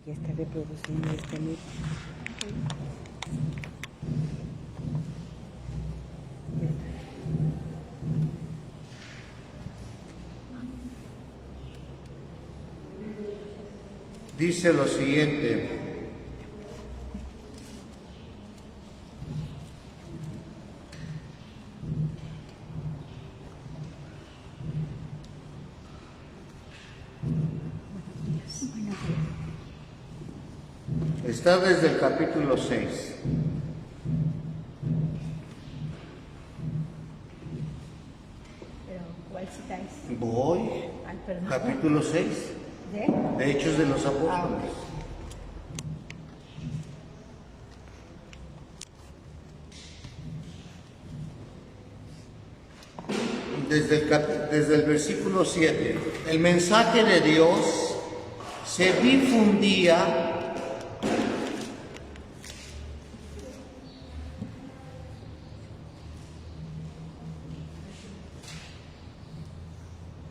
Ya está reproduciendo este libro. Dice lo siguiente: está desde el capítulo 6. Pero, ¿cuál citáis? Voy, Ay, perdón. capítulo 6, de Hechos de los Apóstoles. Desde el versículo 7. El mensaje de Dios se difundía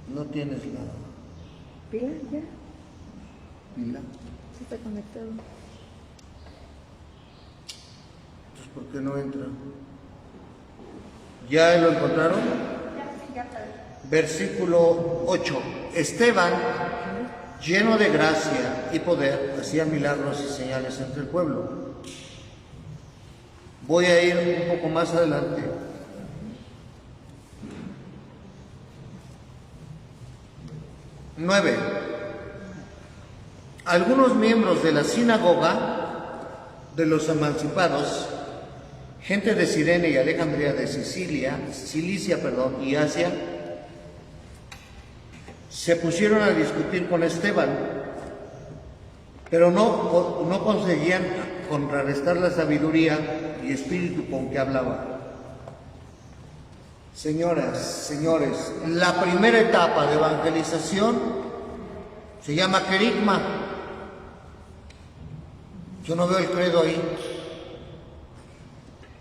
no tienes la ¿Pila ya? pila. Sí está conectado. Entonces, ¿por qué no entra? ¿Ya lo encontraron? Versículo 8. Esteban, lleno de gracia y poder, hacía milagros y señales entre el pueblo. Voy a ir un poco más adelante. Nueve. Algunos miembros de la sinagoga de los emancipados, gente de Cirene y Alejandría, de Cilicia, y Asia, se pusieron a discutir con Esteban, pero no conseguían contrarrestar la sabiduría y espíritu con que hablaba. Señoras, señores, la primera etapa de evangelización se llama querigma. Yo no veo el credo ahí.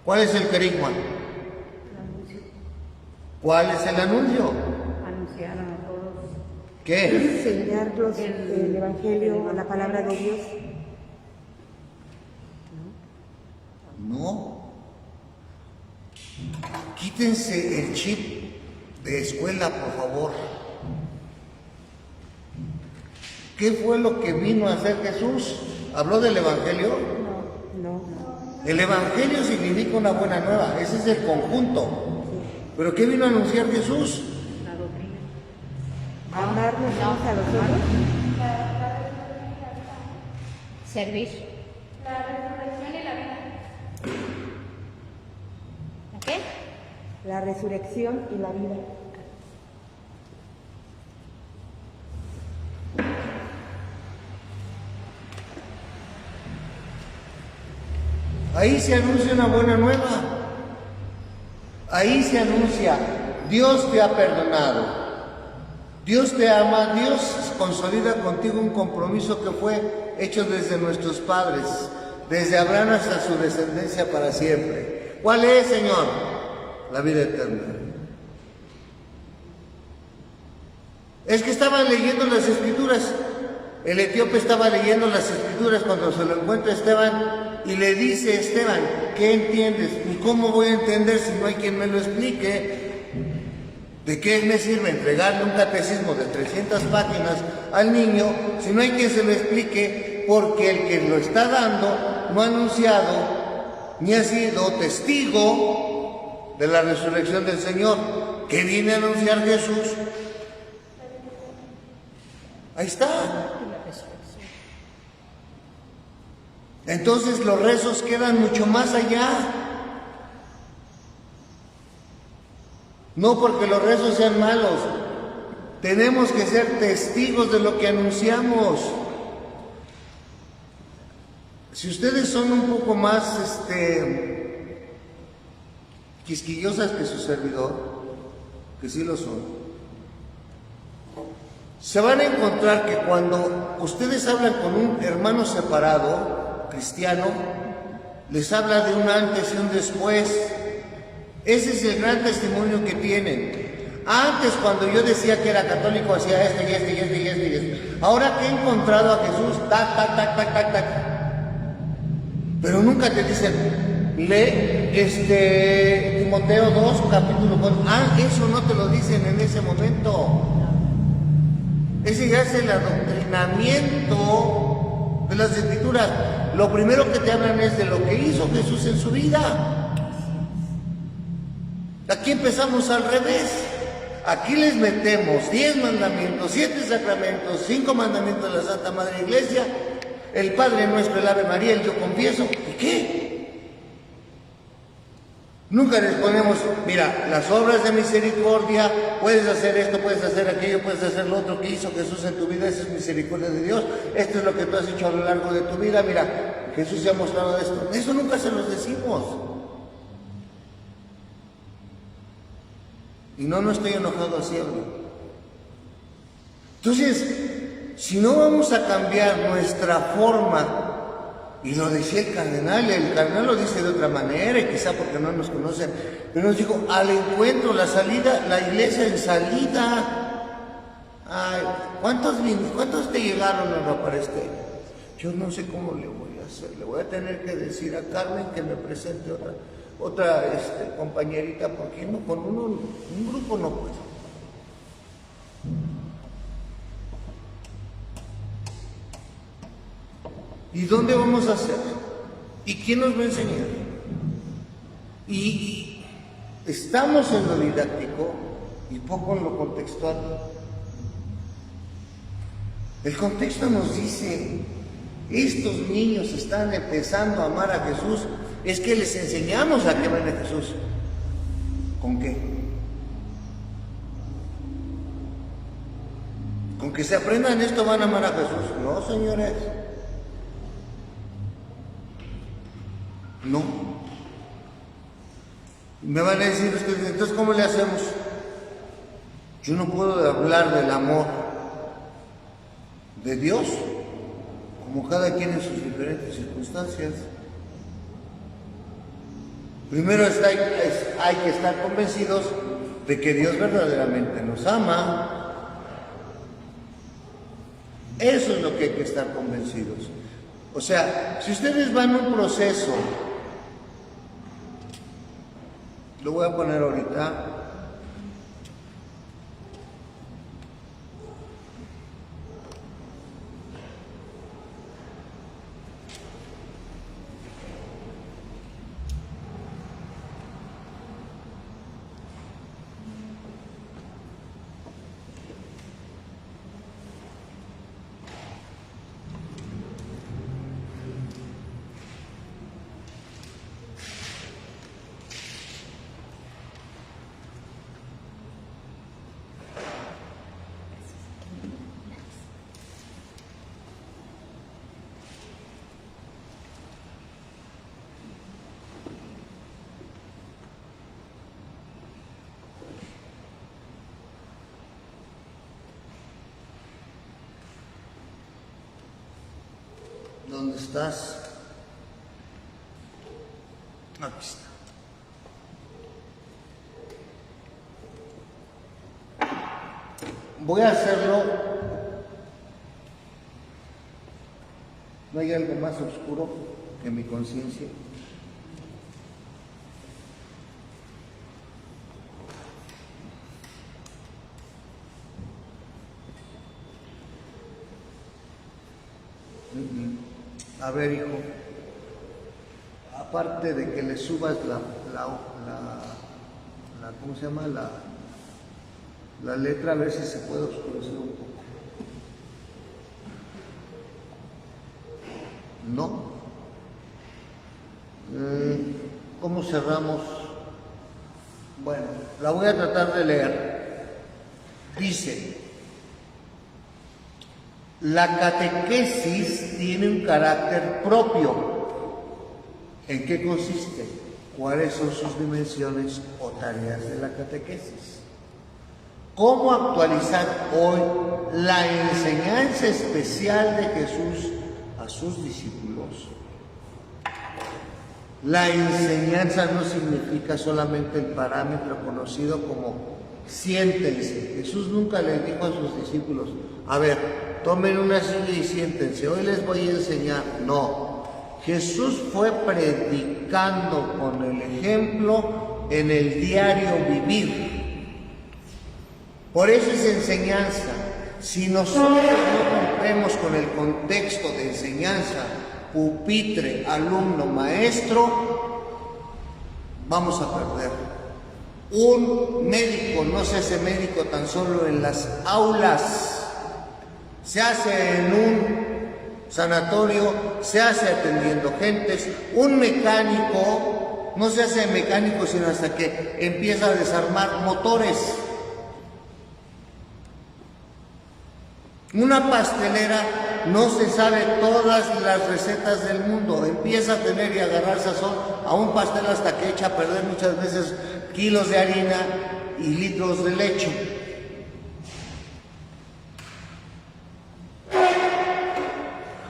¿Cuál es el querigma? ¿Cuál es el anuncio? Anunciaron a todos. ¿Qué? Enseñarlos el Evangelio, la palabra de Dios. No. Quítense el chip de escuela, por favor. ¿Qué fue lo que vino a hacer Jesús? ¿Habló del Evangelio? No. El Evangelio significa una buena nueva, ese es el conjunto. ¿Pero qué vino a anunciar Jesús? La doctrina. Amarnos unos a los otros. Servir. La resurrección y la vida. ¿La qué? La resurrección y la vida. Ahí se anuncia una buena nueva. Ahí se anuncia, Dios te ha perdonado, Dios te ama, Dios consolida contigo un compromiso que fue hecho desde nuestros padres, desde Abraham hasta su descendencia para siempre. ¿Cuál es, Señor? La vida eterna. Es que estaban leyendo las Escrituras. El etíope estaba leyendo las Escrituras cuando se lo encuentra Esteban y le dice: Esteban, ¿qué entiendes? ¿Y cómo voy a entender si no hay quien me lo explique? ¿De qué me sirve entregarle un catecismo de 300 páginas al niño si no hay quien se lo explique? Porque el que lo está dando no ha anunciado ni ha sido testigo de la resurrección del Señor. ¿Qué viene a anunciar Jesús? Ahí está. Entonces los rezos quedan mucho más allá. No porque los rezos sean malos, tenemos que ser testigos de lo que anunciamos. Si ustedes son un poco más quisquillosas que su servidor, que sí lo son, se van a encontrar que cuando ustedes hablan con un hermano separado, cristiano, les habla de un antes y un después. Ese es el gran testimonio que tienen. Antes, cuando yo decía que era católico, hacía esto y esto y esto y esto y esto. Ahora que he encontrado a Jesús, tac, tac, tac, tac, tac, tac. Pero nunca te dicen, lee Timoteo 2, capítulo 4. Eso no te lo dicen en ese momento. Ese ya es el adoctrinamiento de las Escrituras. Lo primero que te hablan es de lo que hizo Jesús en su vida. Aquí empezamos al revés. Aquí les metemos 10 mandamientos, 7 sacramentos, 5 mandamientos de la Santa Madre Iglesia, el Padre Nuestro, el Ave María, el Yo Confieso. ¿Y qué? Nunca les ponemos, mira, las obras de misericordia, puedes hacer esto, puedes hacer aquello, puedes hacer lo otro que hizo Jesús en tu vida, esa es misericordia de Dios, esto es lo que tú has hecho a lo largo de tu vida, mira, Jesús se ha mostrado esto. Eso nunca se los decimos. Y no estoy enojado así, ¿no? Entonces, si no vamos a cambiar nuestra forma, y lo decía el cardenal lo dice de otra manera, y quizá porque no nos conocen, pero nos dijo, al encuentro, la salida, la iglesia en salida. Ay, ¿cuántos te llegaron para este? Yo no sé cómo le voy a hacer, le voy a tener que decir a Carmen que me presente otra compañerita, porque no, con un grupo no puedo. ¿Y dónde vamos a hacer? ¿Y quién nos va a enseñar? Y estamos en lo didáctico y poco en lo contextual. El contexto nos dice, estos niños están empezando a amar a Jesús, es que les enseñamos a que amen a Jesús. ¿Con qué? ¿Con que se aprendan esto van a amar a Jesús? No, señores. No. Me van a decir ustedes, entonces ¿cómo le hacemos? Yo no puedo hablar del amor de Dios, como cada quien en sus diferentes circunstancias. Primero hay que estar convencidos de que Dios verdaderamente nos ama. Eso es lo que hay que estar convencidos. O sea, si ustedes van a un proceso, lo voy a poner ahorita, ¿dónde estás? Aquí está. Voy a hacerlo. ¿No hay algo más oscuro que mi conciencia? A ver, hijo, aparte de que le subas ¿cómo se llama? La letra, a ver si se puede oscurecer un poco. ¿No? ¿Cómo cerramos? Bueno, la voy a tratar de leer. Dice: la catequesis tiene un carácter propio. ¿En qué consiste? ¿Cuáles son sus dimensiones o tareas de la catequesis? ¿Cómo actualizar hoy la enseñanza especial de Jesús a sus discípulos? La enseñanza no significa solamente el parámetro conocido como siéntense. Jesús nunca les dijo a sus discípulos, a ver, tomen una silla y siéntense, hoy les voy a enseñar. No, Jesús fue predicando con el ejemplo en el diario vivir. Por eso es enseñanza. Si nosotros no rompemos con el contexto de enseñanza, pupitre, alumno, maestro, vamos a perder. Un médico no se hace médico tan solo en las aulas, se hace en un sanatorio, se hace atendiendo gentes. Un mecánico no se hace mecánico sino hasta que empieza a desarmar motores. Una pastelera no se sabe todas las recetas del mundo, empieza a tener y agarrar sazón a un pastel hasta que echa a perder muchas veces kilos de harina y litros de leche.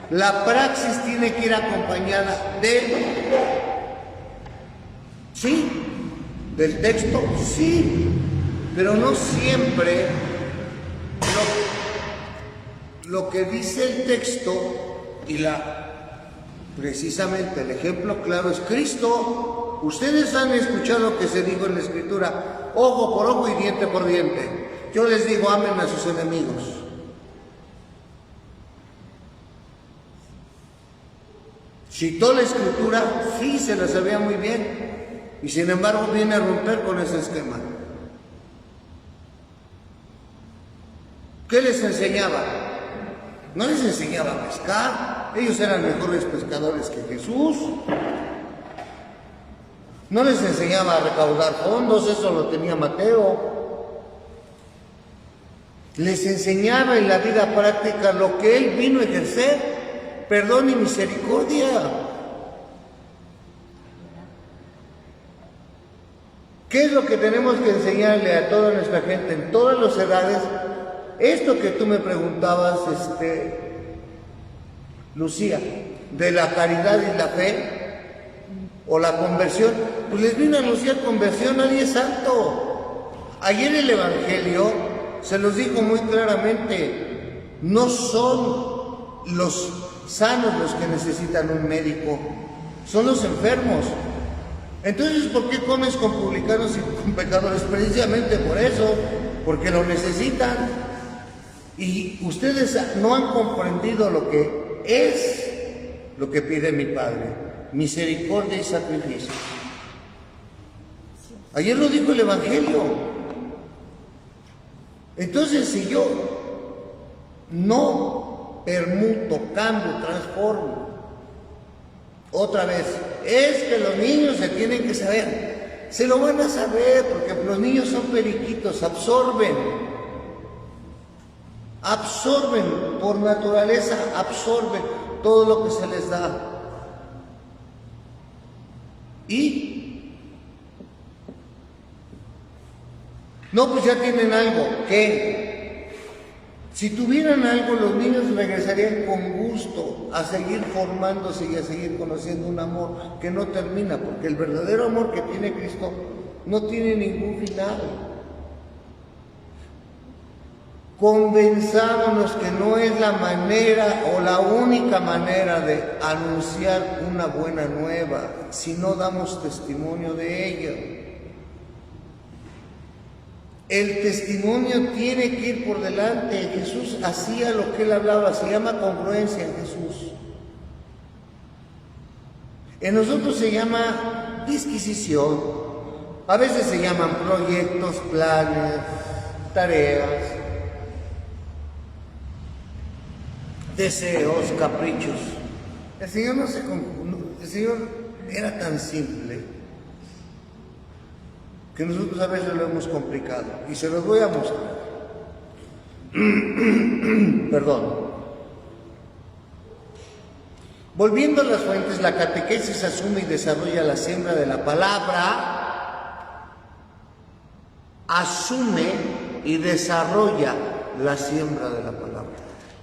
La praxis tiene que ir acompañada del texto, sí, pero no siempre lo que dice el texto y precisamente el ejemplo claro es Cristo. Ustedes han escuchado que se dijo en la Escritura, ojo por ojo y diente por diente. Yo les digo, amen a sus enemigos. Citó la Escritura, sí, se la sabía muy bien, y sin embargo viene a romper con ese esquema. ¿Qué les enseñaba? No les enseñaba a pescar, ellos eran mejores pescadores que Jesús. No les enseñaba a recaudar fondos, eso lo tenía Mateo. Les enseñaba en la vida práctica lo que él vino a ejercer, perdón y misericordia. ¿Qué es lo que tenemos que enseñarle a toda nuestra gente en todas las edades? Esto que tú me preguntabas, Lucía, de la caridad y la fe, o la conversión, pues les vino a anunciar conversión, nadie es santo. Ayer el Evangelio se los dijo muy claramente, no son los sanos los que necesitan un médico, son los enfermos. Entonces, ¿por qué comes con publicanos y con pecadores? Precisamente por eso, porque lo necesitan. Y ustedes no han comprendido lo que es lo que pide mi Padre, misericordia y sacrificio. Ayer lo dijo el Evangelio. Entonces, si yo no permuto, cambio, transformo, otra vez, es que los niños se tienen que saber. Se lo van a saber porque los niños son periquitos, absorben por naturaleza, absorben todo lo que se les da. Y no, pues ya tienen algo. ¿Qué? Si tuvieran algo, los niños regresarían con gusto a seguir formándose y a seguir conociendo un amor que no termina, porque el verdadero amor que tiene Cristo no tiene ningún final. Convenzámonos que no es la manera o la única manera de anunciar una buena nueva, si no damos testimonio de ella. El testimonio tiene que ir por delante. Jesús hacía lo que él hablaba, se llama congruencia en Jesús. En nosotros se llama disquisición, a veces se llaman proyectos, planes, tareas, deseos, caprichos. El Señor el Señor era tan simple que nosotros a veces lo hemos complicado, y se los voy a mostrar. Perdón. Volviendo a las fuentes, la catequesis asume y desarrolla la siembra de la palabra, asume y desarrolla la siembra de la palabra.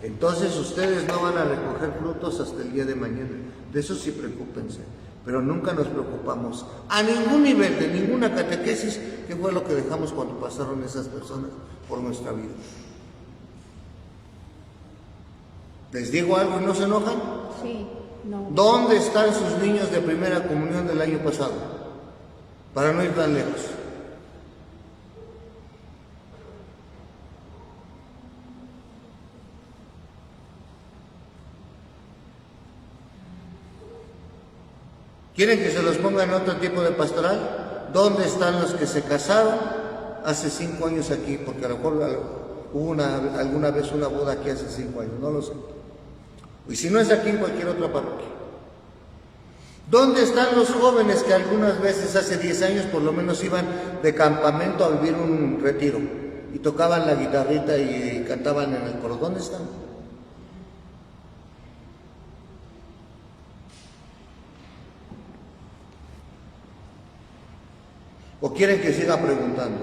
Entonces ustedes no van a recoger frutos hasta el día de mañana, de eso sí preocúpense. pero nunca nos preocupamos a ningún nivel, de ninguna catequesis, qué fue lo que dejamos cuando pasaron esas personas por nuestra vida. ¿Les digo algo y no se enojan? Sí, no. ¿Dónde están sus niños de primera comunión del año pasado? Para no ir tan lejos. ¿Quieren que se los ponga en otro tipo de pastoral? ¿Dónde están los que se casaron hace 5 años aquí? Porque a lo mejor hubo alguna vez una boda aquí hace 5 años, no lo sé. Y si no es aquí, en cualquier otra parroquia. ¿Dónde están los jóvenes que algunas veces hace 10 años por lo menos iban de campamento a vivir un retiro y tocaban la guitarrita y cantaban en el coro? ¿Dónde están? ¿O quieren que siga preguntando?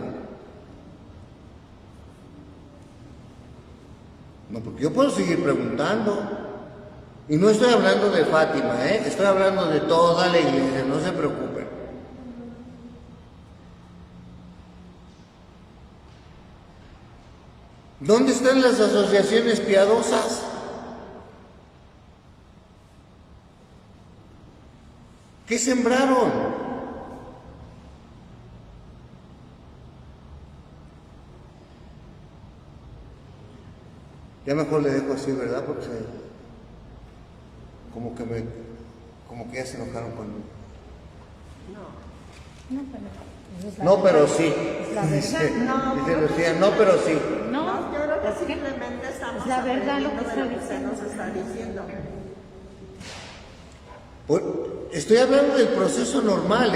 No, porque yo puedo seguir preguntando. Y no estoy hablando de Fátima, estoy hablando de toda la iglesia, no se preocupen. ¿Dónde están las asociaciones piadosas? ¿Qué sembraron? Ya mejor le dejo así, ¿verdad? Porque como que ya se enojaron conmigo. No, pero sí. Dice Lucía, no, pero sí. No, yo creo que simplemente estamos la verdad lo que aprendiendo está de lo diciendo. que se nos está diciendo. Pues, estoy hablando del proceso normal,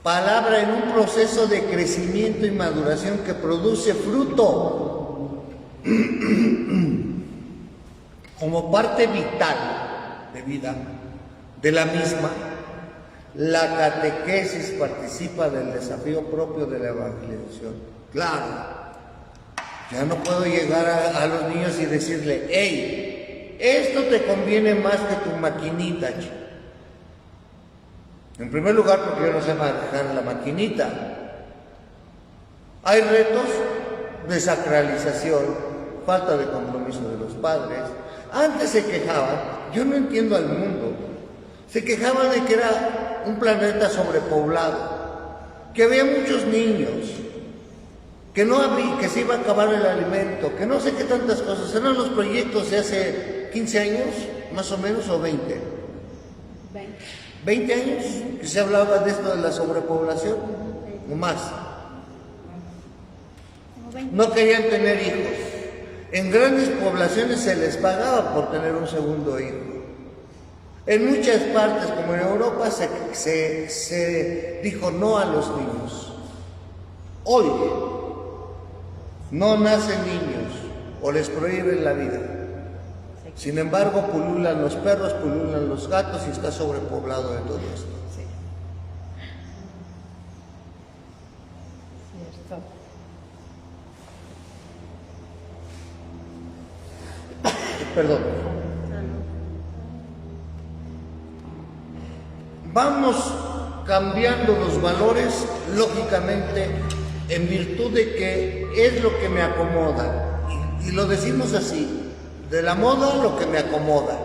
Palabra en un proceso de crecimiento y maduración que produce fruto. Como parte vital de vida de la misma, la catequesis participa del desafío propio de la evangelización. Claro, ya no puedo llegar a los niños y decirle, hey, esto te conviene más que tu maquinita. En primer lugar, porque yo no sé manejar la maquinita. Hay retos de sacralización, falta de compromiso de los padres. Antes se quejaban, yo no entiendo al mundo, se quejaban de que era un planeta sobrepoblado, que había muchos niños, que se iba a acabar el alimento, que no sé qué tantas cosas. Eran los proyectos de hace 15 años, más o menos, o 20. 20 años que se hablaba de esto de la sobrepoblación, o más. No querían tener hijos. En grandes poblaciones se les pagaba por tener un segundo hijo. En muchas partes, como en Europa, se dijo no a los niños. Hoy no nacen niños o les prohíben la vida. Sin embargo, pululan los perros, pululan los gatos y está sobrepoblado de todo esto. Cierto. Perdón. Vamos cambiando los valores, lógicamente, en virtud de que es lo que me acomoda. Y lo decimos así. De la moda lo que me acomoda.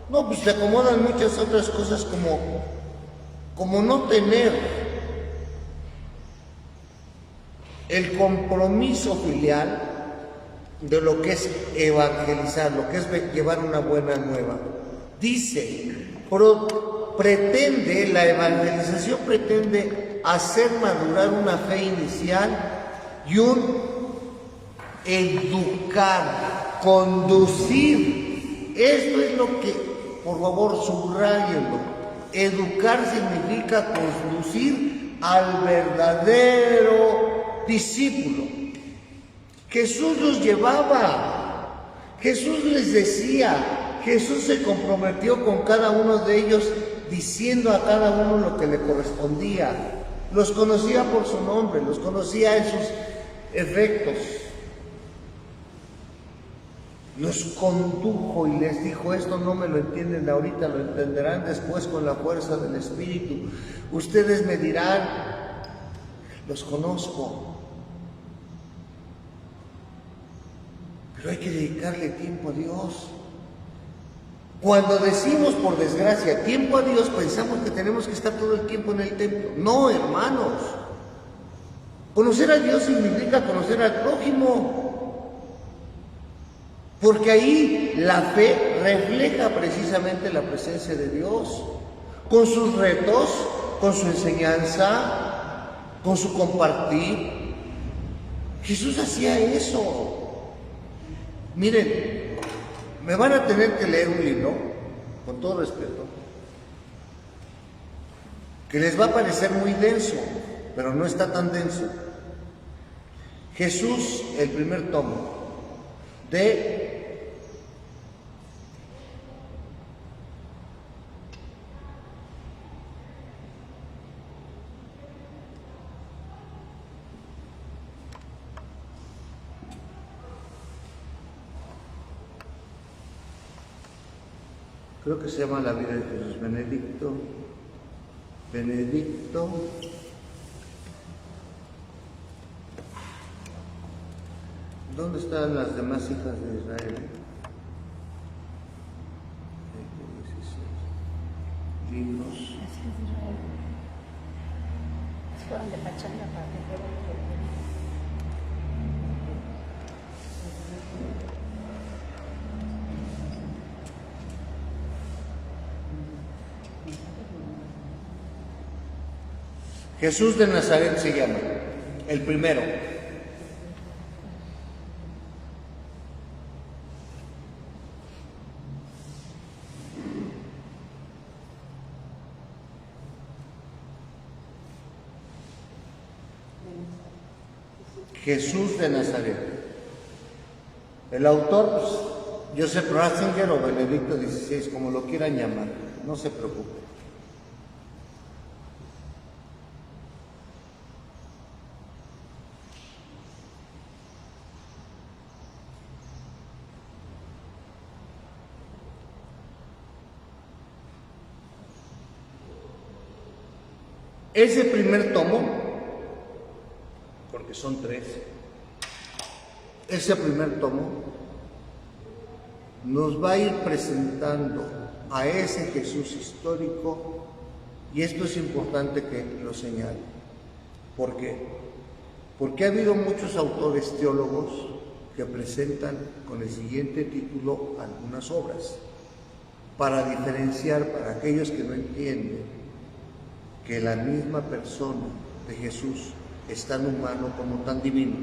No, pues te acomodan muchas otras cosas como no tener el compromiso filial de lo que es evangelizar, lo que es llevar una buena nueva. Dice, pretende, la evangelización pretende hacer madurar una fe inicial y un educar, conducir. Esto es lo que, por favor, subrayenlo. Educar significa conducir al verdadero discípulo. Jesús los llevaba, Jesús les decía, Jesús se comprometió con cada uno de ellos diciendo a cada uno lo que le correspondía. Los conocía por su nombre, los conocía en sus efectos. los condujo y les dijo: esto no me lo entienden ahorita, lo entenderán después con la fuerza del Espíritu. Ustedes me dirán: los conozco. Pero hay que dedicarle tiempo a Dios. Cuando decimos, por desgracia, tiempo a Dios, pensamos que tenemos que estar todo el tiempo en el templo. No, hermanos. Conocer a Dios significa conocer al prójimo. Porque ahí la fe refleja precisamente la presencia de Dios. Con sus retos, con su enseñanza, con su compartir. Jesús hacía eso. Miren, me van a tener que leer un libro, con todo respeto, que les va a parecer muy denso, pero no está tan denso. Jesús, el primer tomo, de creo que se llama La vida de Jesús, Benedicto, ¿dónde están las demás hijas de Israel? 16 libros. Fueron de pachanga para que fueran. Jesús de Nazaret se llama, el primero. Jesús de Nazaret. El autor, pues, Joseph Ratzinger o Benedicto XVI, como lo quieran llamar, no se preocupen. Ese primer tomo, porque son 3, ese primer tomo nos va a ir presentando a ese Jesús histórico, y esto es importante que lo señale. ¿Por qué? Porque ha habido muchos autores teólogos que presentan con el siguiente título algunas obras, para diferenciar, para aquellos que no entienden que la misma persona de Jesús es tan humano como tan divino.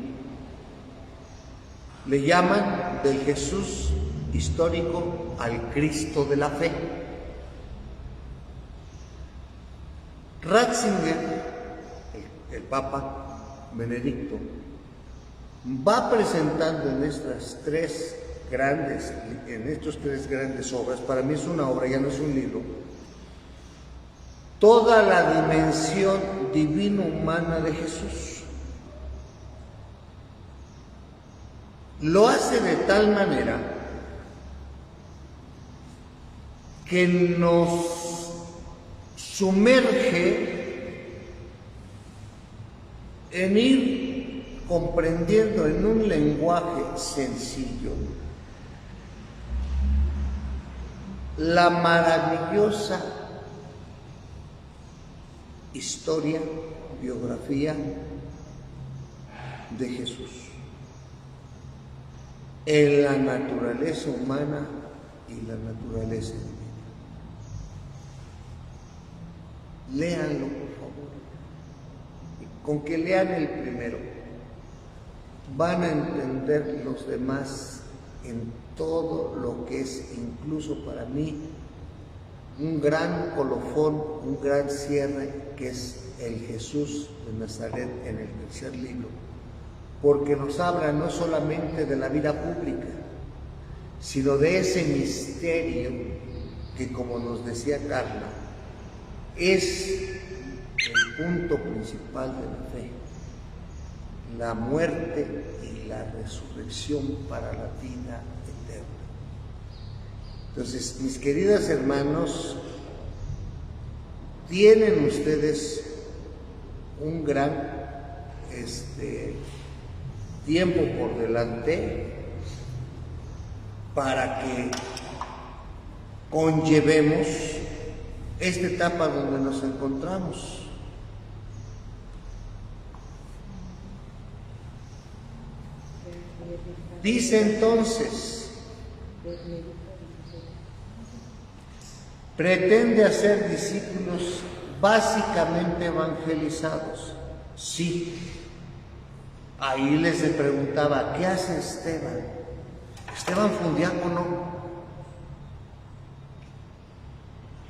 Le llaman del Jesús histórico al Cristo de la fe. Ratzinger, el Papa Benedicto, va presentando en estos tres grandes obras, para mí es una obra, ya no es un libro, toda la dimensión divino-humana de Jesús. Lo hace de tal manera que nos sumerge en ir comprendiendo en un lenguaje sencillo la maravillosa historia, biografía de Jesús en la naturaleza humana y la naturaleza divina. Léanlo, por favor. Con que lean el primero, van a entender los demás en todo lo que es, incluso para mí, un gran colofón, un gran cierre, que es el Jesús de Nazaret en el tercer libro, porque nos habla no solamente de la vida pública, sino de ese misterio que, como nos decía Carla, es el punto principal de la fe, la muerte y la resurrección para la vida eterna. Entonces, mis queridos hermanos, tienen ustedes un gran tiempo por delante para que conllevemos esta etapa donde nos encontramos. Dice entonces, pretende hacer discípulos básicamente evangelizados. Sí. Ahí les preguntaba, ¿qué hace Esteban? Esteban fue un diácono.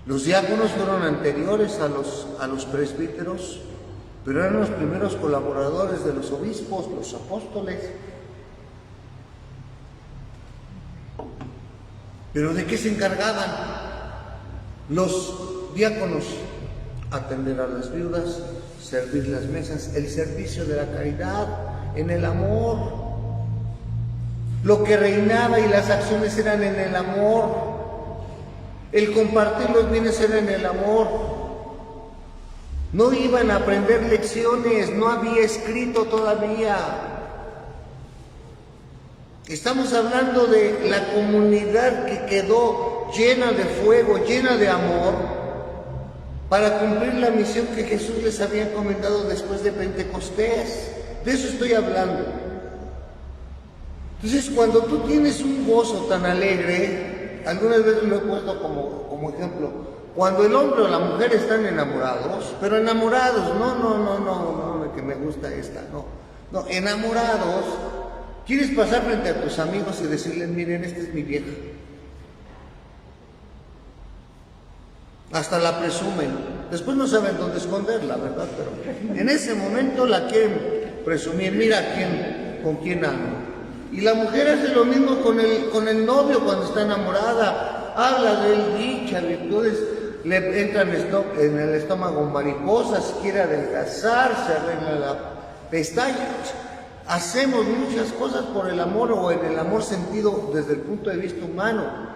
Los diáconos fueron anteriores a los presbíteros, pero eran los primeros colaboradores de los obispos, los apóstoles. ¿Pero de qué se encargaban los diáconos? Atender a las viudas, servir las mesas, el servicio de la caridad, en el amor. Lo que reinaba y las acciones eran en el amor. El compartir los bienes era en el amor. No iban a aprender lecciones, no había escrito todavía. Estamos hablando de la comunidad que quedó llena de fuego, llena de amor, para cumplir la misión que Jesús les había encomendado después de Pentecostés. De eso estoy hablando. Entonces, cuando tú tienes un gozo tan alegre, algunas veces lo he puesto como ejemplo, cuando el hombre o la mujer están enamorados, pero enamorados, no, que me gusta esta, no, enamorados, quieres pasar frente a tus amigos y decirles, miren, esta es mi vieja. Hasta la presumen. Después no saben dónde esconderla, ¿verdad? Pero en ese momento la quieren presumir. Mira con quién ando. Y la mujer hace lo mismo con el novio cuando está enamorada. Habla de él, dicha, virtudes, le entran en el estómago mariposas, quiere adelgazar, se arregla la pestaña. Hacemos muchas cosas por el amor o en el amor sentido desde el punto de vista humano.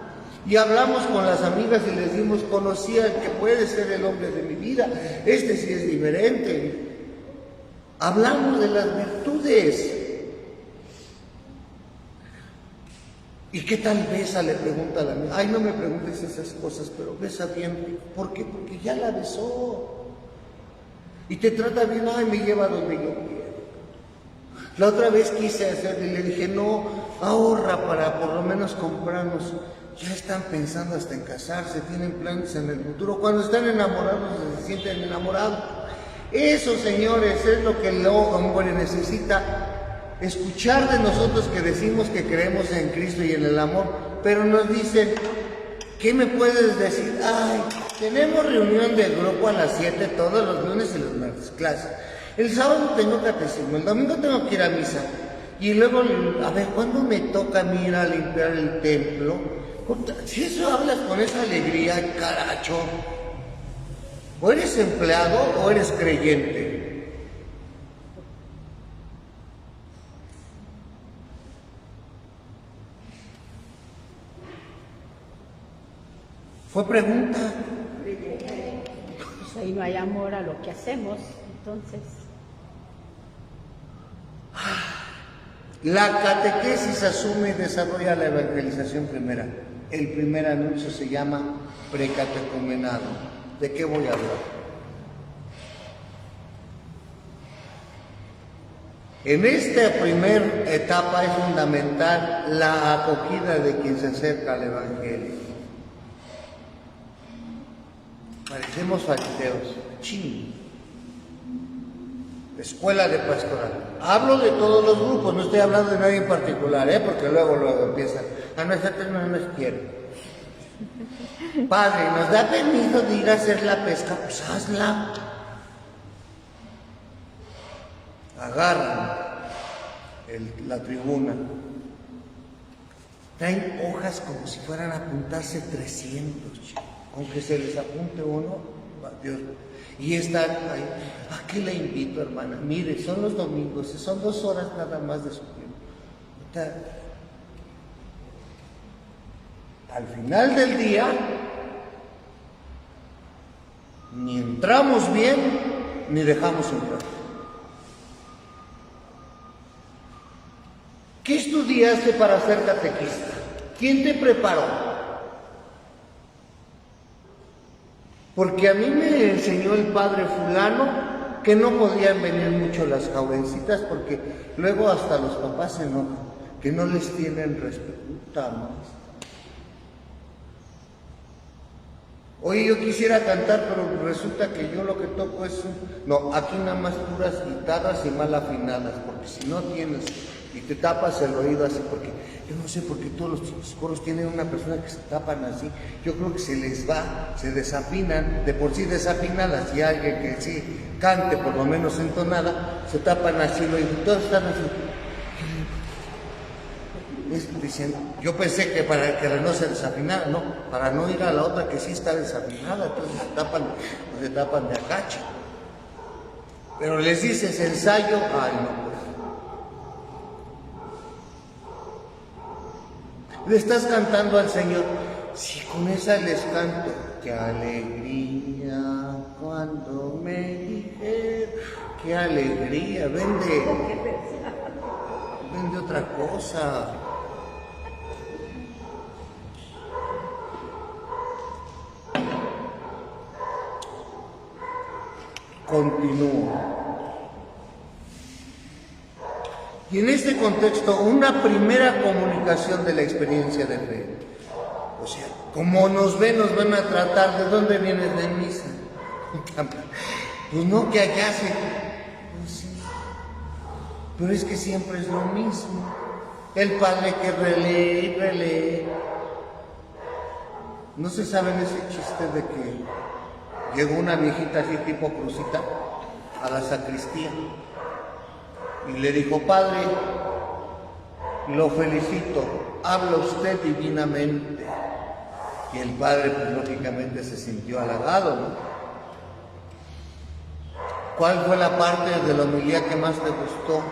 Y hablamos con las amigas y les dimos, conocí al que puede ser el hombre de mi vida, este sí es diferente. Hablamos de las virtudes. ¿Y qué tal besa? Le pregunta a la amiga. Ay, no me preguntes esas cosas, pero besa bien. ¿Por qué? Porque ya la besó. Y te trata bien, ay, me lleva donde yo quiero. La otra vez quise hacer y le dije, no, ahorra para por lo menos comprarnos. Ya están pensando hasta en casarse, tienen planes en el futuro. Cuando están enamorados, se sienten enamorados. Eso, señores, es lo que el hombre necesita. Escuchar de nosotros que decimos que creemos en Cristo y en el amor, pero nos dicen, ¿qué me puedes decir? Ay, tenemos reunión de grupo a las 7 todos los lunes y los martes, clase. El sábado tengo catecismo, el domingo tengo que ir a misa. Y luego, a ver, ¿cuándo me toca a mí ir a limpiar el templo? Si eso hablas con esa alegría, caracho, o eres empleado o eres creyente. Fue pregunta. Pues ahí no hay amor a lo que hacemos, entonces. La catequesis asume y desarrolla la evangelización primera. El primer anuncio se llama precatecumenado. ¿De qué voy a hablar? En esta primera etapa es fundamental la acogida de quien se acerca al Evangelio. Parecemos fariseos. Ching. Escuela de pastoral. Hablo de todos los grupos, no estoy hablando de nadie en particular, porque luego empiezan. A nosotros no nos quieren. Padre, ¿nos da permiso de ir a hacer la pesca? Pues hazla. Agarran la tribuna. Traen hojas como si fueran a apuntarse 300, aunque se les apunte uno, Dios. Y están ahí. ¿A qué le invito, hermana? Mire, son los domingos, son 2 horas nada más de su tiempo. Al final del día, ni entramos bien, ni dejamos entrar. ¿Qué estudiaste para ser catequista? ¿Quién te preparó? Porque a mí me enseñó el padre fulano que no podían venir mucho las jovencitas porque luego hasta los papás se enojan, que no les tienen respeto. Oye, yo quisiera cantar, pero resulta que yo lo que toco es... No, aquí nada más puras guitarras y mal afinadas, porque si no tienes y te tapas el oído así, porque yo no sé por qué todos los coros tienen una persona que se tapan así, yo creo que se les va, se desafinan, de por sí desafinadas, y alguien que sí cante por lo menos entonada, se tapan así el oído, todos están así. Dicen, yo pensé que para que no se desafinara, no, para no ir a la otra que sí está desafinada, entonces se tapan de agache. Pero les dices ensayo, ay no pues. Le estás cantando al Señor, si con esa les canto, qué alegría cuando me dijeron, qué alegría, vende otra cosa. Continúo. Y en este contexto, una primera comunicación de la experiencia de fe. O sea, como nos ven, nos van a tratar. ¿De dónde vienes de misa? Pues no, que allá se... Pues sí. Pero es que siempre es lo mismo. El padre que relee y relee. ¿No se saben ese chiste de que llegó una viejita así tipo crucita a la sacristía y le dijo, padre, lo felicito, habla usted divinamente? Y el padre pues lógicamente se sintió halagado, ¿no? ¿Cuál fue la parte de la homilía que más te gustó?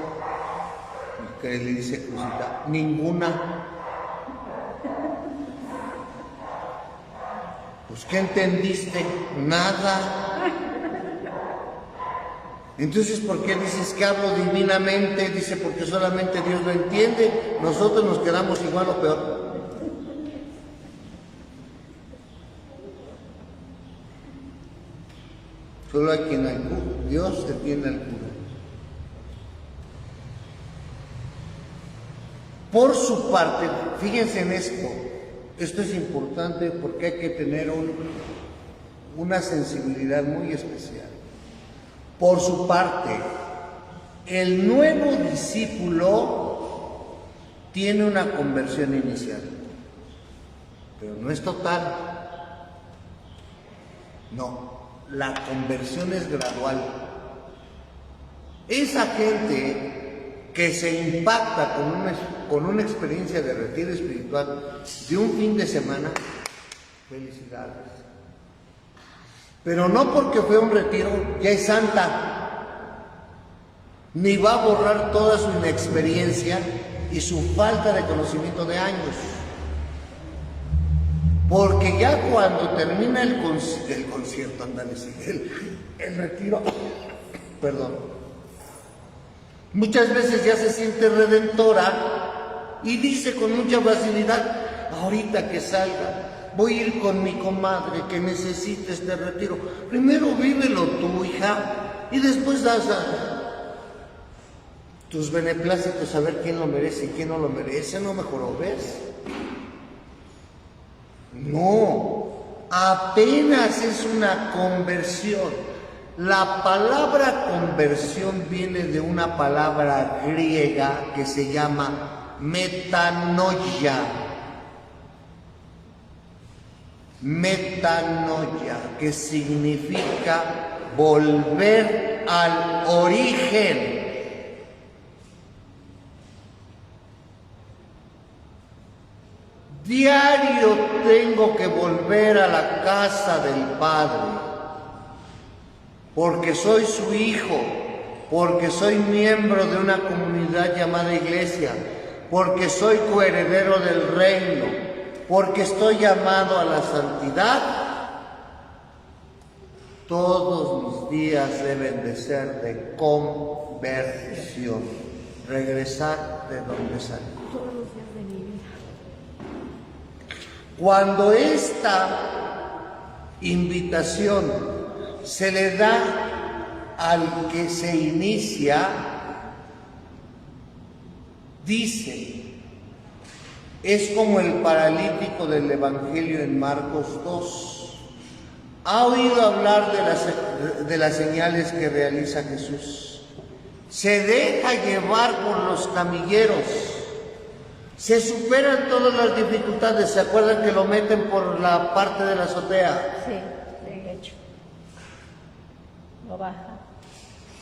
Que le dice crucita, ninguna. Pues, ¿qué entendiste? Nada. Entonces, ¿por qué dices que hablo divinamente? Dice, porque solamente Dios lo entiende. Nosotros nos quedamos igual o peor. Solo hay quien al cura. Dios entiende al cura. Por su parte, fíjense en esto. Esto es importante porque hay que tener una sensibilidad muy especial. Por su parte, el nuevo discípulo tiene una conversión inicial, pero no es total. No, la conversión es gradual. Esa gente que se impacta con una experiencia de retiro espiritual de un fin de semana, felicidades. Pero no porque fue un retiro, ya es santa, ni va a borrar toda su inexperiencia y su falta de conocimiento de años. Porque ya cuando termina el concierto, el retiro, perdón, muchas veces ya se siente redentora y dice con mucha facilidad, ahorita que salga, voy a ir con mi comadre que necesita este retiro. Primero vívelo tú, hija, y después das tus beneplácitos a ver quién lo merece y quién no lo merece. ¿No mejoró, ves? No, apenas es una conversión. La palabra conversión viene de una palabra griega que se llama metanoia. Metanoia, que significa volver al origen. Diario tengo que volver a la casa del Padre. porque soy su hijo, porque soy miembro de una comunidad llamada iglesia, porque soy coheredero del reino, porque estoy llamado a la santidad, todos mis días deben de ser de conversión, regresar de donde salí. Todos los días de mi vida. Cuando esta invitación se le da al que se inicia, dice, es como el paralítico del Evangelio en Marcos 2. Ha oído hablar de las señales que realiza Jesús. Se deja llevar por los camilleros. Se superan todas las dificultades. ¿Se acuerdan que lo meten por la parte de la azotea? Sí, de hecho. Lo baja.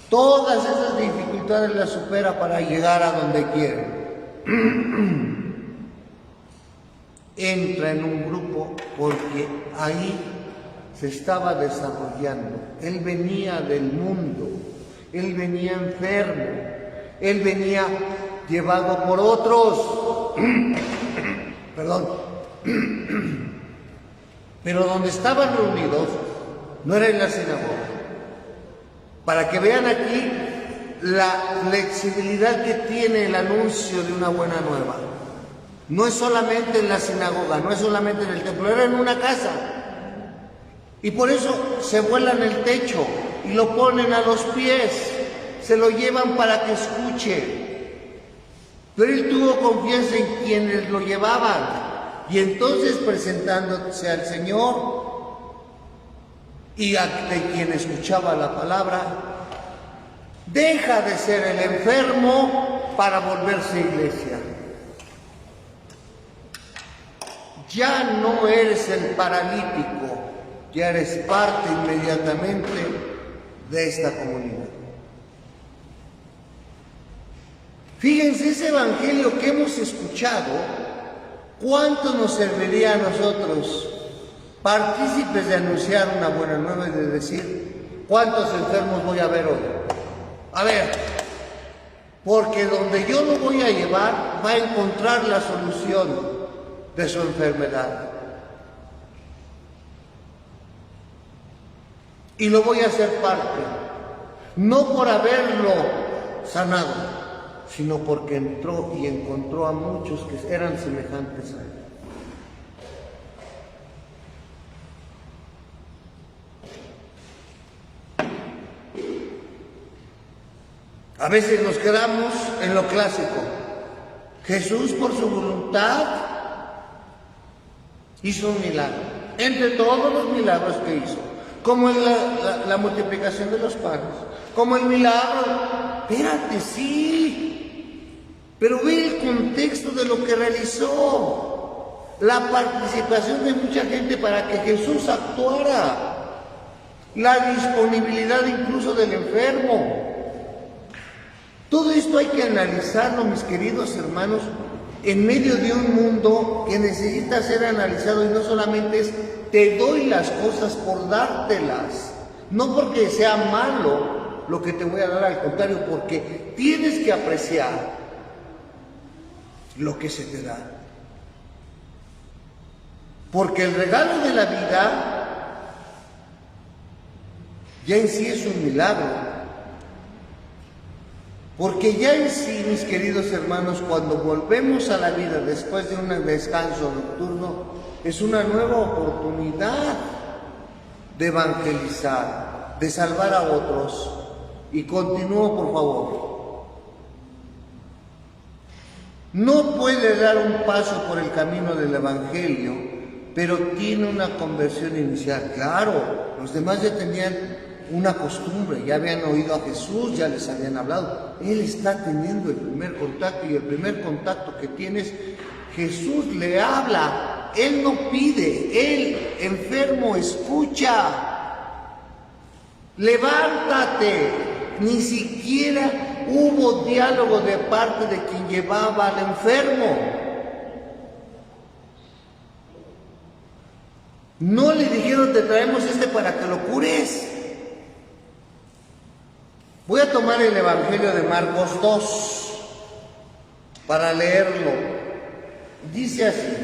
Todas esas dificultades las supera para llegar a donde quiere. Entra en un grupo porque ahí se estaba desarrollando. Él venía del mundo, él venía enfermo, él venía llevado por otros. Perdón. Pero donde estaban reunidos no era en la sinagoga. Para que vean aquí la flexibilidad que tiene el anuncio de una buena nueva. No es solamente en la sinagoga, no es solamente en el templo, era en una casa. Y por eso se vuelan el techo y lo ponen a los pies, se lo llevan para que escuche. Pero él tuvo confianza en quienes lo llevaban. Y entonces presentándose al Señor y de quien escuchaba la palabra, deja de ser el enfermo para volverse iglesia. Ya no eres el paralítico, ya eres parte inmediatamente de esta comunidad. Fíjense, ese evangelio que hemos escuchado, ¿cuánto nos serviría a nosotros, partícipes de anunciar una buena nueva y de decir, ¿cuántos enfermos voy a ver hoy? A ver, porque donde yo lo voy a llevar, va a encontrar la solución de su enfermedad. Y lo voy a hacer parte, no por haberlo sanado, sino porque entró y encontró a muchos que eran semejantes a él. A veces nos quedamos en lo clásico. Jesús, por su voluntad, hizo un milagro. Entre todos los milagros que hizo, como en la multiplicación de los panes, como el milagro. Espérate, sí, pero ve el contexto de lo que realizó, la participación de mucha gente para que Jesús actuara, la disponibilidad incluso del enfermo. Todo esto hay que analizarlo, mis queridos hermanos, en medio de un mundo que necesita ser analizado, y no solamente es te doy las cosas por dártelas, no porque sea malo lo que te voy a dar, al contrario, porque tienes que apreciar lo que se te da. Porque el regalo de la vida ya en sí es un milagro. Porque ya en sí, mis queridos hermanos, cuando volvemos a la vida después de un descanso nocturno, es una nueva oportunidad de evangelizar, de salvar a otros. Y continúo, por favor. No puede dar un paso por el camino del Evangelio, pero tiene una conversión inicial. Claro, los demás ya tenían una costumbre, ya habían oído a Jesús, ya les habían hablado. Él está teniendo el primer contacto, y el primer contacto que tienes, Jesús le habla. Él no pide, él, enfermo, escucha. Levántate. Ni siquiera hubo diálogo de parte de quien llevaba al enfermo. No le dijeron, te traemos para que lo cures. Voy a tomar el Evangelio de Marcos 2 para leerlo. Dice así: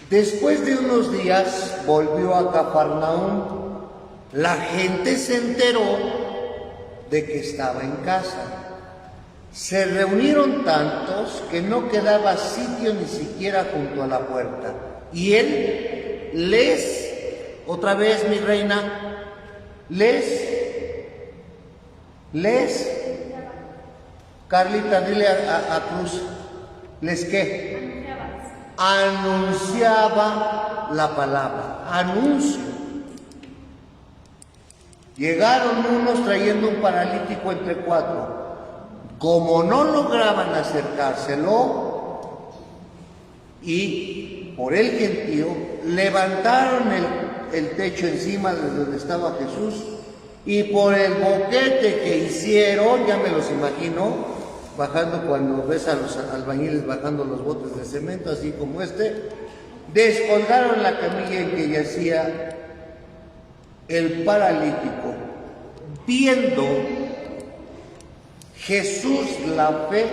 después de unos días volvió a Cafarnaúm. La gente se enteró de que estaba en casa. Se reunieron tantos que no quedaba sitio ni siquiera junto a la puerta. Y él otra vez, mi reina, Carlita, dile a Cruz, ¿qué? Anunciaba la palabra, anuncio. Llegaron unos trayendo un paralítico entre 4. Como no lograban acercárselo, y por el gentío, levantaron el techo encima de donde estaba Jesús, y por el boquete que hicieron, ya me los imagino, bajando cuando ves a los albañiles bajando los botes de cemento, así como descolgaron la camilla en que yacía el paralítico. Viendo Jesús la fe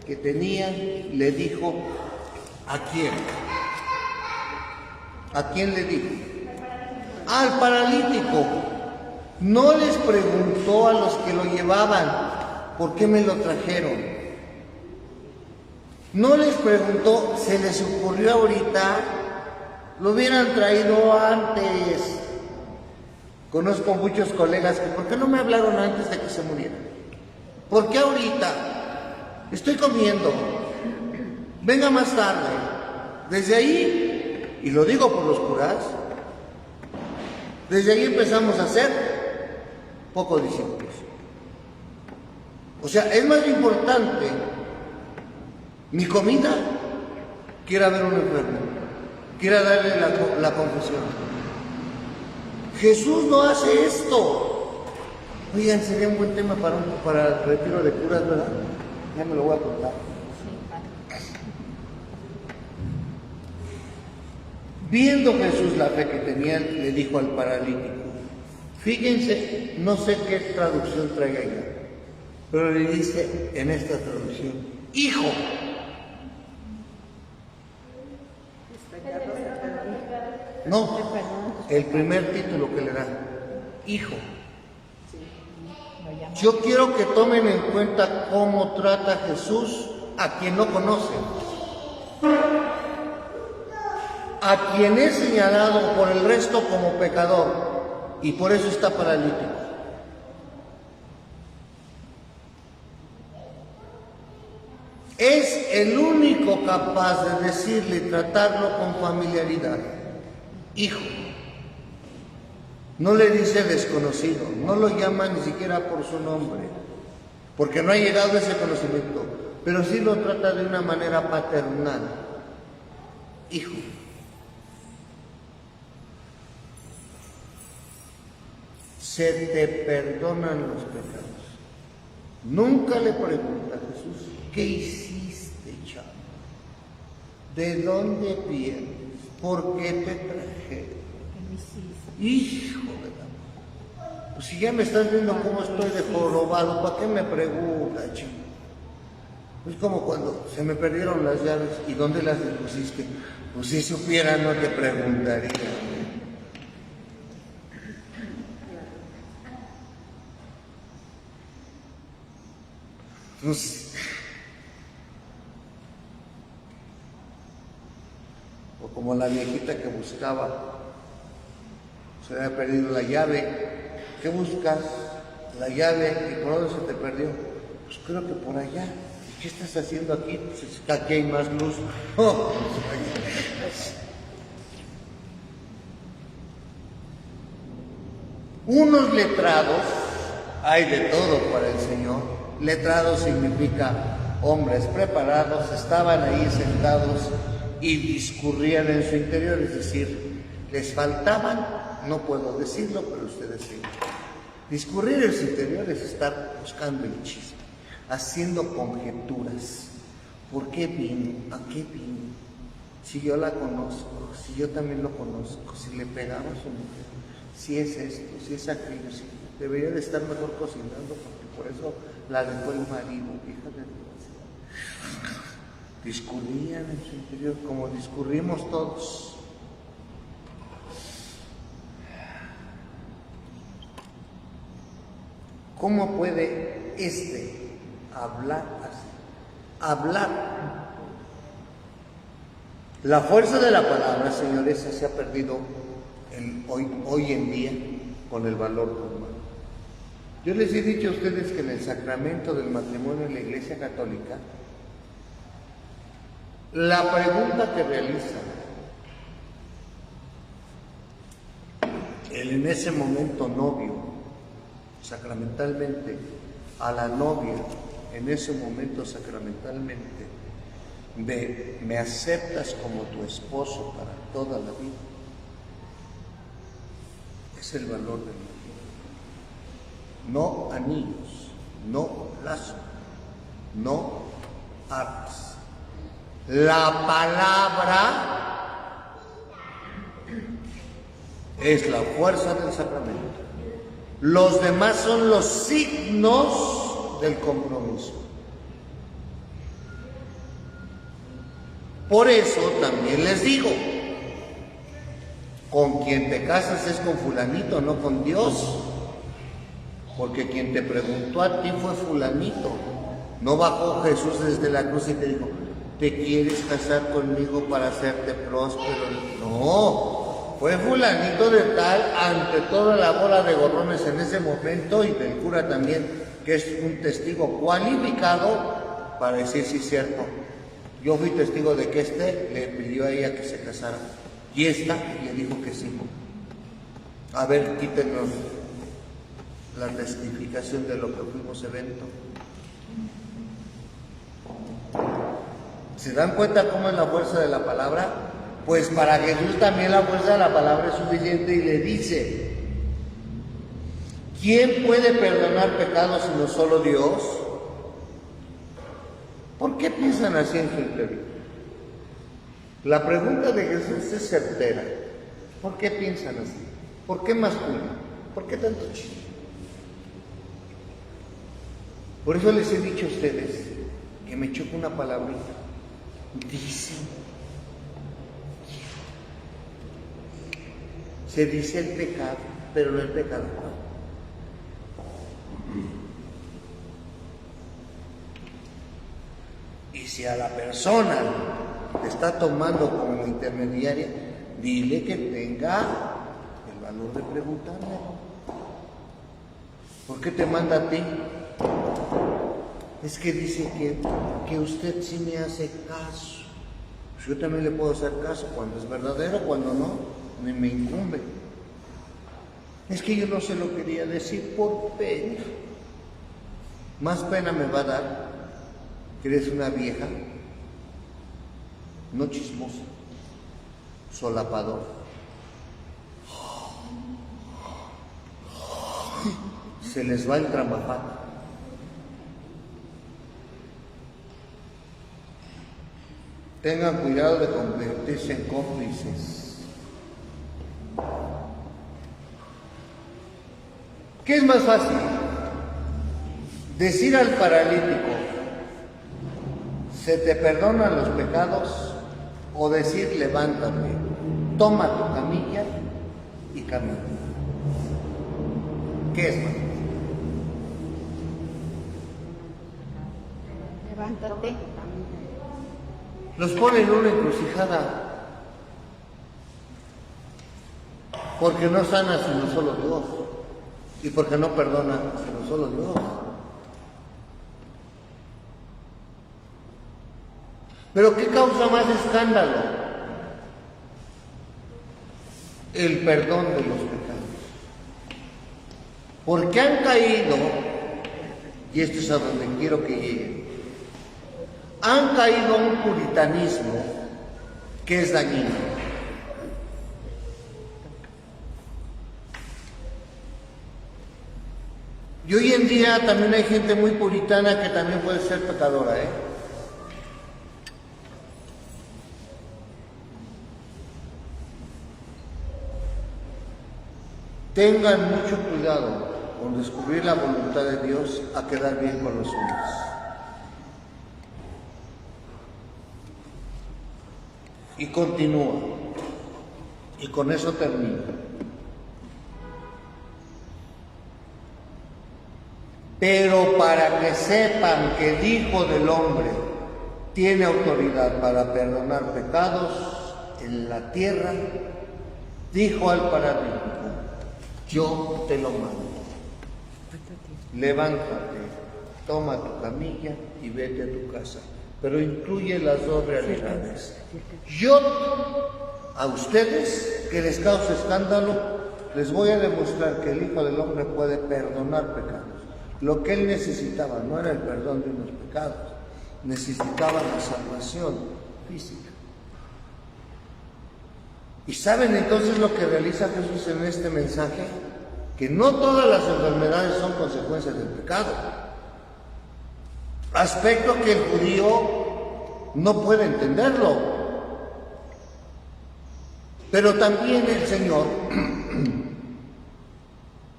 que tenía, le dijo: ¿a quién? ¿A quién le dijo? Al paralítico. No les preguntó a los que lo llevaban: ¿por qué me lo trajeron? No les preguntó: ¿se les ocurrió ahorita? Lo hubieran traído antes. Conozco muchos colegas que: ¿por qué no me hablaron antes de que se muriera? ¿Por qué ahorita? Estoy comiendo. Venga más tarde. Desde ahí, y lo digo por los curas, desde ahí empezamos a ser pocos discípulos. O sea, es más importante mi comida que ir a ver a un enfermo, que ir a darle la confesión. Jesús no hace esto. Oigan, sería un buen tema para el retiro de curas, ¿verdad? Ya me lo voy a contar. Viendo Jesús la fe que tenía, le dijo al paralítico. Fíjense, no sé qué traducción traiga allá, pero le dice en esta traducción: hijo. No, el primer título que le da: hijo. Yo quiero que tomen en cuenta cómo trata Jesús a quien no conoce, a quien es señalado por el resto como pecador, y por eso está paralítico. Es el único capaz de decirle y tratarlo con familiaridad: hijo. No le dice desconocido, no lo llama ni siquiera por su nombre, porque no ha llegado a ese conocimiento, pero sí lo trata de una manera paternal: hijo. Se te perdonan los pecados. Nunca le pregunta a Jesús: ¿qué hiciste, chavo? ¿De dónde vienes? ¿Por qué te traje? Hijo de la... Pues si ya me estás viendo cómo estoy de jorobado, ¿para qué me preguntas, chico? Es como cuando se me perdieron las llaves. ¿Y dónde las pusiste? Pues si supiera no te preguntaría. Pues, o como la viejita que buscaba, se le había perdido la llave. ¿Qué buscas? La llave. ¿Y por dónde se te perdió? Pues creo que por allá. ¿Qué estás haciendo aquí? Pues aquí hay más luz. Oh. Unos letrados, hay de todo para el Señor. Letrado significa hombres preparados, estaban ahí sentados y discurrían en su interior, es decir, les faltaban, no puedo decirlo, pero ustedes sí. Discurrir en su interior es estar buscando el chisme, haciendo conjeturas. ¿Por qué vino? ¿A qué vino? Si yo la conozco, si yo también lo conozco, si le pegaba a su mujer, si es esto, si es aquello, si debería de estar mejor cocinando, porque por eso la dejó el marido, hija de Dios. Discurrían en su interior como discurrimos todos. ¿Cómo puede hablar así? Hablar. La fuerza de la palabra, señores, se ha perdido hoy en día con el valor humano. Yo les he dicho a ustedes que en el sacramento del matrimonio en la Iglesia Católica, la pregunta que realizan en ese momento novio, sacramentalmente, a la novia, en ese momento sacramentalmente, de ¿me aceptas como tu esposo para toda la vida? Es el valor del matrimonio. No anillos, no lazo, no armas. La palabra es la fuerza del sacramento. Los demás son los signos del compromiso. Por eso también les digo, con quien te casas es con fulanito, no con Dios. Porque quien te preguntó a ti fue fulanito. No bajó Jesús desde la cruz y te dijo, ¿te quieres casar conmigo para hacerte próspero? No, fue fulanito de tal ante toda la bola de gorrones en ese momento y del cura también, que es un testigo cualificado para decir sí es cierto. Yo fui testigo de que le pidió a ella que se casara y esta le dijo que sí. A ver, quítenos la testificación de lo que fuimos evento. ¿Se dan cuenta cómo es la fuerza de la palabra? Pues para Jesús también la fuerza de la palabra es suficiente y le dice, ¿quién puede perdonar pecados sino solo Dios? ¿Por qué piensan así en su interior? La pregunta de Jesús es certera. ¿Por qué piensan así? ¿Por qué masculino? ¿Por qué tanto chisme? Por eso les he dicho a ustedes que me choca una palabrita. Dice. Se dice el pecado, pero no el pecado. Y si a la persona te está tomando como intermediaria, dile que tenga el valor de preguntarme. ¿Por qué te manda a ti? Es que dice que usted sí me hace caso. Pues yo también le puedo hacer caso cuando es verdadero, cuando no, ni me incumbe. Es que yo no se lo quería decir por pena. Más pena me va a dar que eres una vieja, no chismosa, solapador. Se les va el tramafato. Tengan cuidado de convertirse en cómplices. ¿Qué es más fácil? Decir al paralítico, ¿se te perdonan los pecados? O decir, levántate, toma tu camilla y camina. ¿Qué es más fácil? Levántate. Los pone en una encrucijada, porque no sana sino solo Dios, y porque no perdona sino solo Dios. Pero ¿qué causa más escándalo? El perdón de los pecados. Porque han caído, y esto es a donde quiero que lleguen, han caído a un puritanismo que es dañino. Y hoy en día también hay gente muy puritana que también puede ser pecadora, tengan mucho cuidado con descubrir la voluntad de Dios a quedar bien con los hombres. Y continúa, y con eso termino. Pero para que sepan que el Hijo del Hombre tiene autoridad para perdonar pecados en la tierra, dijo al paralítico: yo te lo mando. Levántate, toma tu camilla y vete a tu casa. Pero incluye las dos realidades. Yo a ustedes, que les cause escándalo, les voy a demostrar que el Hijo del Hombre puede perdonar pecados. Lo que él necesitaba no era el perdón de unos pecados, necesitaba la salvación física. ¿Y saben entonces lo que realiza Jesús en este mensaje? Que no todas las enfermedades son consecuencias del pecado. Aspecto que el judío no puede entenderlo. Pero también el Señor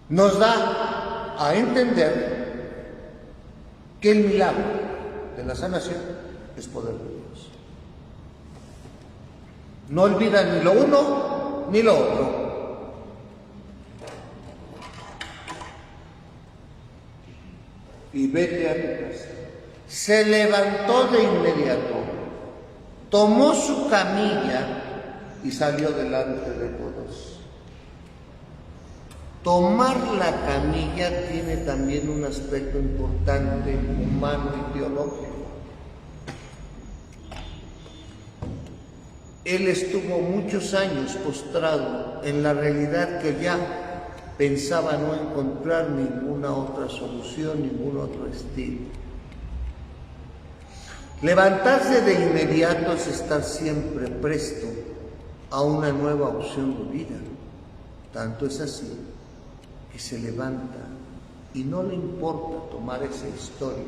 nos da a entender que el milagro de la sanación es poder de Dios. No olvidan ni lo uno ni lo otro. Y vete a tu casa. Se levantó de inmediato, tomó su camilla y salió delante de todos. Tomar la camilla tiene también un aspecto importante, humano y teológico. Él estuvo muchos años postrado en la realidad que ya pensaba no encontrar ninguna otra solución, ningún otro estilo. Levantarse de inmediato es estar siempre presto a una nueva opción de vida. Tanto es así que se levanta y no le importa tomar esa historia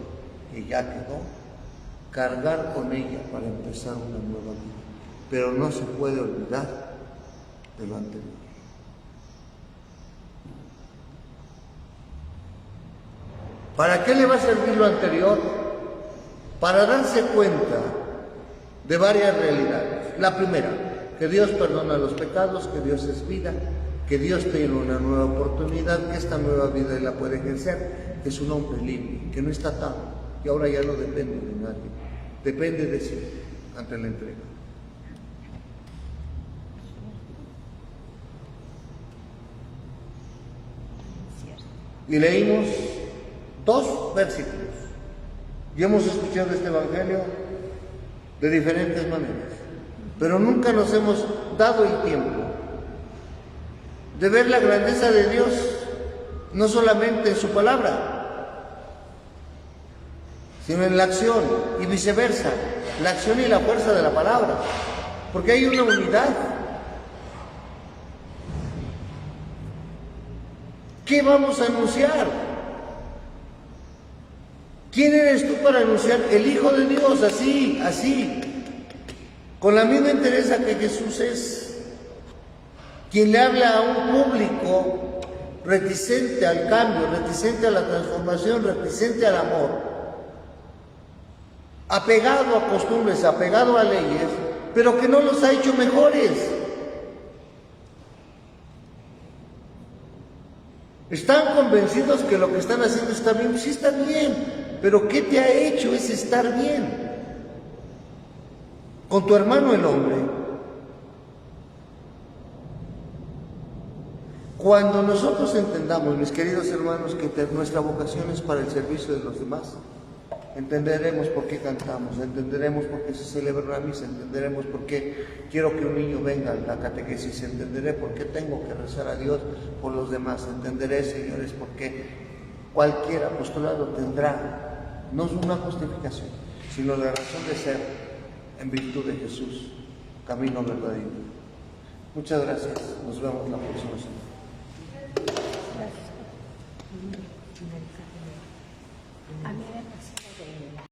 que ya quedó, cargar con ella para empezar una nueva vida. Pero no se puede olvidar de lo anterior. ¿Para qué le va a servir lo anterior? Para darse cuenta de varias realidades. La primera, que Dios perdona los pecados, que Dios es vida, que Dios tiene una nueva oportunidad, que esta nueva vida Él la puede ejercer, que es un hombre libre, que no está atado, y ahora ya no depende de nadie, depende de sí ante la entrega. Y leímos 2 versículos. Y hemos escuchado este Evangelio de diferentes maneras, pero nunca nos hemos dado el tiempo de ver la grandeza de Dios, no solamente en su palabra, sino en la acción, y viceversa, la acción y la fuerza de la palabra, porque hay una unidad. ¿Qué vamos a anunciar? ¿Quién eres tú para anunciar? El Hijo de Dios, así, con la misma entereza que Jesús es, quien le habla a un público reticente al cambio, reticente a la transformación, reticente al amor, apegado a costumbres, apegado a leyes, pero que no los ha hecho mejores. Están convencidos que lo que están haciendo está bien. Sí está bien, pero ¿qué te ha hecho ese estar bien? Con tu hermano el hombre. Cuando nosotros entendamos, mis queridos hermanos, que nuestra vocación es para el servicio de los demás, entenderemos por qué cantamos, entenderemos por qué se celebra la misa, entenderemos por qué quiero que un niño venga a la catequesis, entenderé por qué tengo que rezar a Dios por los demás, entenderé, señores, por qué cualquier apostolado tendrá, no es una justificación, sino la razón de ser en virtud de Jesús, camino verdadero. Muchas gracias, nos vemos la próxima semana. A mí me pasó de